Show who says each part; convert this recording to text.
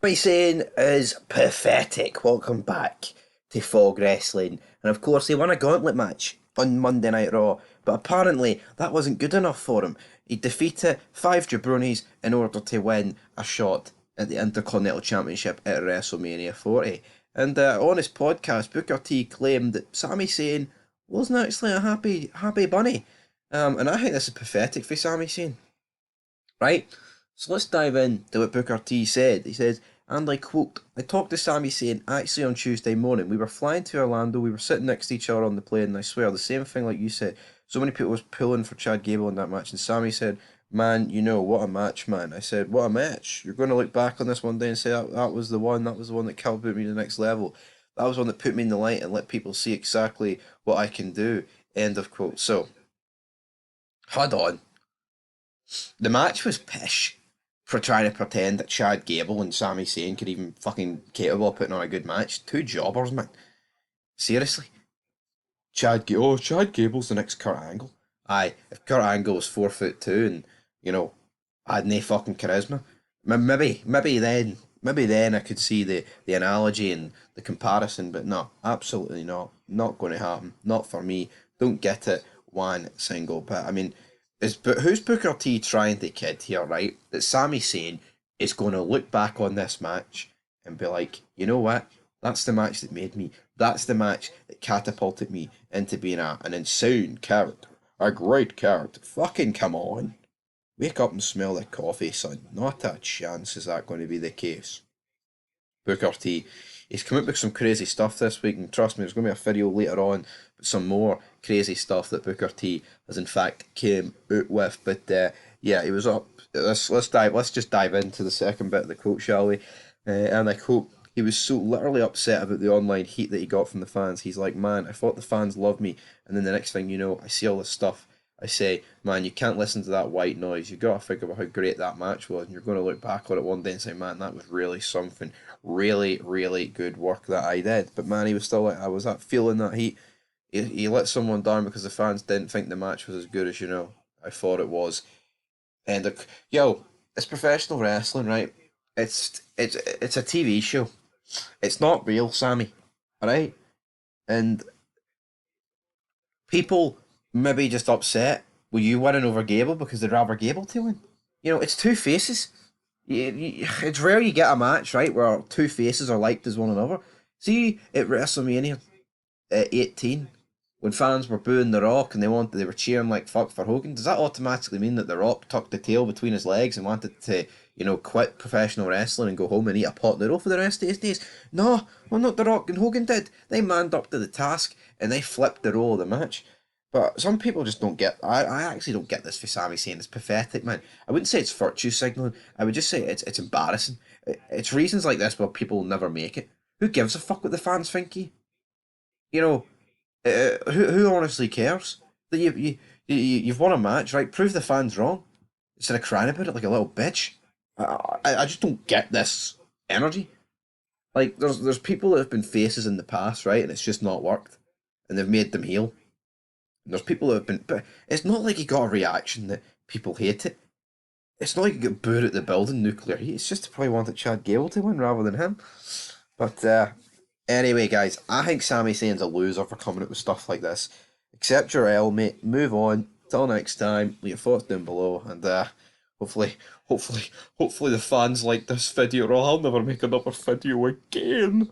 Speaker 1: Sami Zayn is pathetic. Welcome back to Fog Wrestling. And of course, he won a gauntlet match on Monday Night Raw, but apparently that wasn't good enough for him. He defeated five jabronis in order to win a shot at the Intercontinental Championship at WrestleMania 40. And on his podcast, Booker T claimed that Sami Zayn wasn't actually a happy bunny. And I think this is pathetic for Sami Zayn. Right? So let's dive into what Booker T said. He says, and I quote, I talked to Sami Zayn actually on Tuesday morning. We were flying to Orlando, we were sitting next to each other on the plane, and I swear, the same thing like you said. So many people was pulling for Chad Gable in that match, and Sami said, man, what a match, man. I said, what a match. You're going to look back on this one day and say, that was the one that catapulted me to the next level. That was one that put me in the light and let people see exactly what I can do. End of quote. So, hold on. The match was pish for trying to pretend that Chad Gable and Sami Zayn could even fucking capable of putting on a good match. Two jobbers, man. Seriously. Chad Gable's the next Kurt Angle. Aye, if Kurt Angle was 4'2" and, had no fucking charisma, maybe then I could see the analogy and the comparison, but no, absolutely not. Not going to happen. Not for me. Don't get it one single bit. I mean, who's Booker T trying to kid here, right? That Sami Zayn is going to look back on this match and be like, you know what? That's the match that made me. That's the match that catapulted me into being an insane character. A great character. Fucking come on. Wake up and smell the coffee, son. Not a chance is that going to be the case. Booker T, he's come up with some crazy stuff this week, and trust me, there's going to be a video later on, but some more crazy stuff that Booker T has in fact came out with. But yeah, he was up. Let's just dive into the second bit of the quote, shall we? And I quote, he was so literally upset about the online heat that he got from the fans. He's like, man, I thought the fans loved me, and then the next thing you know, I see all this stuff. I say, man, you can't listen to that white noise. You got to think about how great that match was, and you're going to look back on it one day and say, man, that was really something. Really, really good work that I did. But man, he was still like, I was that feeling that he let someone down because the fans didn't think the match was as good as I thought it was. And it's professional wrestling, right? It's a TV show. It's not real, Sammy. Alright? And people maybe just upset with you winning over Gable because they'd rather Gable to win. It's two faces. It's rare you get a match, right, where two faces are liked as one another. See, at WrestleMania 18, when fans were booing The Rock and they were cheering like fuck for Hogan, does that automatically mean that The Rock tucked the tail between his legs and wanted to, quit professional wrestling and go home and eat a pot noodle for the rest of his days? No, well, not The Rock and Hogan did. They manned up to the task and they flipped the role of the match. But some people just don't get. I actually don't get this for Sami Zayn. It's pathetic, man. I wouldn't say it's virtue signaling. I would just say it's embarrassing. It's reasons like this where people never make it. Who gives a fuck what the fans think? You know, who honestly cares that you've won a match, right? Prove the fans wrong instead of crying about it like a little bitch. I just don't get this energy. Like there's people that have been faces in the past, right, and it's just not worked, and they've made them heel. And there's people that have been, but it's not like he got a reaction that people hate it. It's not like he got booed at the building, nuclear heat. It's just probably wanted Chad Gable to win rather than him. But anyway, guys, I think Sami Zayn's a loser for coming up with stuff like this. Accept your L, mate. Move on. Till next time. Leave your thoughts down below, and hopefully, hopefully the fans like this video, or I'll never make another video again.